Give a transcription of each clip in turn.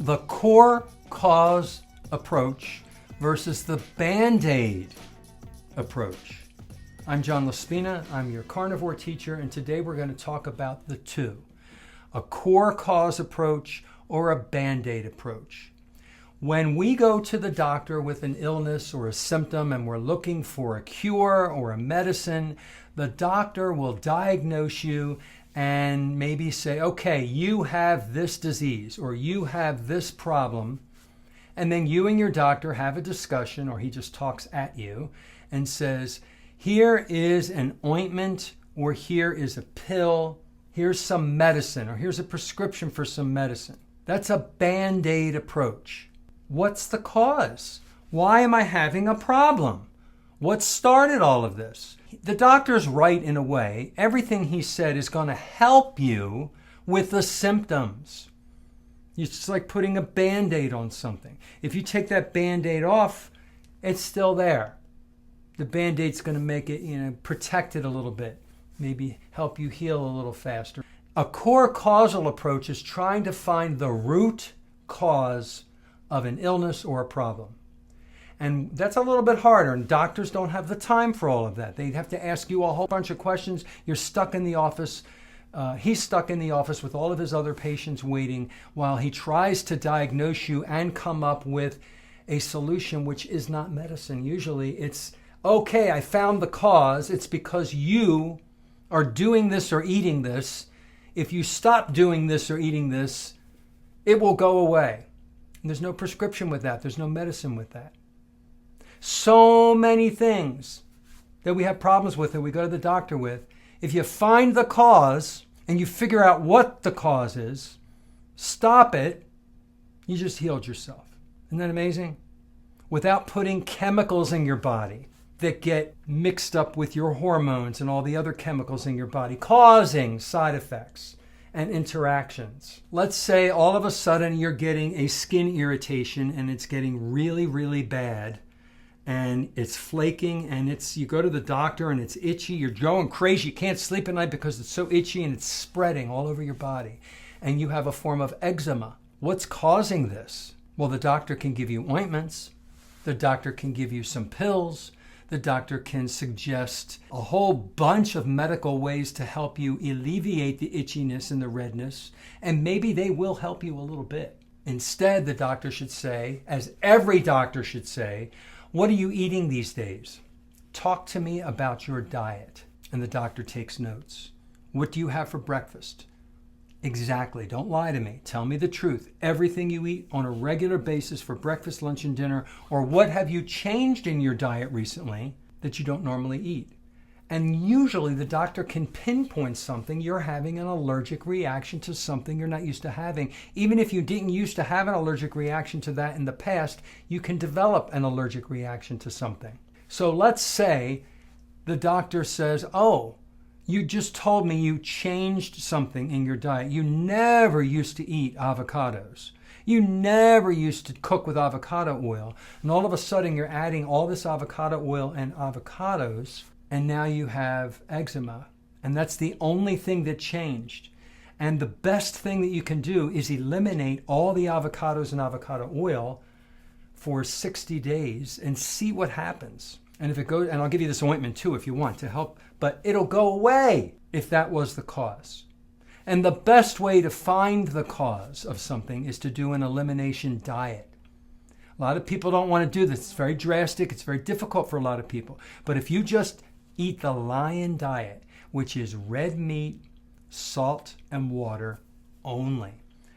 the core cause approach versus the Band-Aid approach. I'm John Laspina, I'm your carnivore teacher, and today we're going to talk about the two, a core cause approach or a Band-Aid approach. When we go to the doctor with an illness or a symptom and we're looking for a cure or a medicine, the doctor will diagnose you and maybe say, okay, you have this disease or you have this problem. And then you and your doctor have a discussion, or he just talks at you and says, here is an ointment, or here is a pill, here's some medicine, or here's a prescription for some medicine. That's a Band-Aid approach. What's the cause? Why am I having a problem? What started all of this? The doctor's right in a way. Everything he said is going to help you with the symptoms. It's like putting a Band-Aid on something. If you take that Band-Aid off, it's still there. The Band-Aid's going to make it, protect it a little bit, maybe help you heal a little faster. A core causal approach is trying to find the root cause of an illness or a problem. And that's a little bit harder, and doctors don't have the time for all of that. They'd have to ask you a whole bunch of questions. You're stuck in the office. He's stuck in the office with all of his other patients waiting while he tries to diagnose you and come up with a solution which is not medicine. Usually it's, okay, I found the cause. It's because you are doing this or eating this. If you stop doing this or eating this, it will go away. And there's no prescription with that. There's no medicine with that. So many things that we have problems with that we go to the doctor with. If you find the cause and you figure out what the cause is, stop it, you just healed yourself. Isn't that amazing? Without putting chemicals in your body that get mixed up with your hormones and all the other chemicals in your body, causing side effects and interactions. Let's say all of a sudden you're getting a skin irritation and it's getting really, really bad. And it's flaking, and you go to the doctor and it's itchy, you're going crazy, you can't sleep at night because it's so itchy and it's spreading all over your body. And you have a form of eczema. What's causing this? Well, the doctor can give you ointments, the doctor can give you some pills, the doctor can suggest a whole bunch of medical ways to help you alleviate the itchiness and the redness, and maybe they will help you a little bit. Instead, the doctor should say, as every doctor should say, what are you eating these days? Talk to me about your diet. And the doctor takes notes. What do you have for breakfast? Exactly. Don't lie to me. Tell me the truth. Everything you eat on a regular basis for breakfast, lunch, and dinner, or what have you changed in your diet recently that you don't normally eat? And usually the doctor can pinpoint something. You're having an allergic reaction to something you're not used to having. Even if you didn't used to have an allergic reaction to that in the past, you can develop an allergic reaction to something. So let's say the doctor says, oh, you just told me you changed something in your diet. You never used to eat avocados. You never used to cook with avocado oil. And all of a sudden you're adding all this avocado oil and avocados, and now you have eczema. And that's the only thing that changed. And the best thing that you can do is eliminate all the avocados and avocado oil for 60 days and see what happens. And if it goes, and I'll give you this ointment too if you want to help, but it'll go away if that was the cause. And the best way to find the cause of something is to do an elimination diet. A lot of people don't want to do this. It's very drastic. It's very difficult for a lot of people. But if you just eat the lion diet, which is red meat, salt, and water only,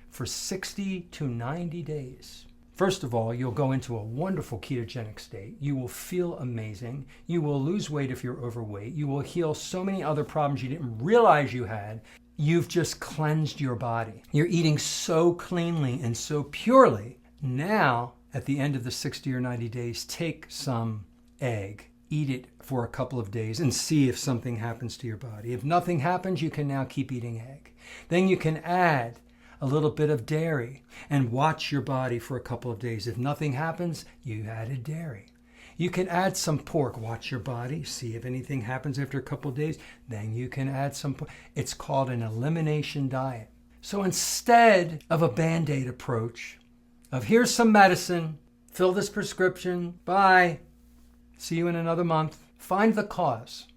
for 60 to 90 days. First of all, you'll go into a wonderful ketogenic state. You will feel amazing. You will lose weight if you're overweight. You will heal so many other problems you didn't realize you had. You've just cleansed your body. You're eating so cleanly and so purely. Now, at the end of the 60 or 90 days, take some egg. Eat it for a couple of days and see if something happens to your body. If nothing happens, you can now keep eating egg. Then you can add a little bit of dairy and watch your body for a couple of days. If nothing happens, you added dairy. You can add some pork, watch your body, see if anything happens after a couple of days. Then you can add some pork. It's called an elimination diet. So instead of a Band-Aid approach, of here's some medicine, fill this prescription, bye, see you in another month. Find the cause,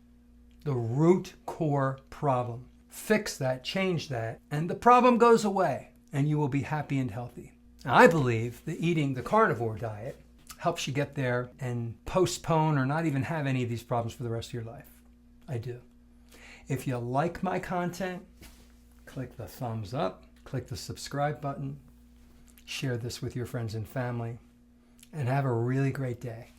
the root core problem. Fix that, change that, and the problem goes away, and you will be happy and healthy. I believe that eating the carnivore diet helps you get there and postpone or not even have any of these problems for the rest of your life. I do. If you like my content, click the thumbs up, click the subscribe button, share this with your friends and family, and have a really great day.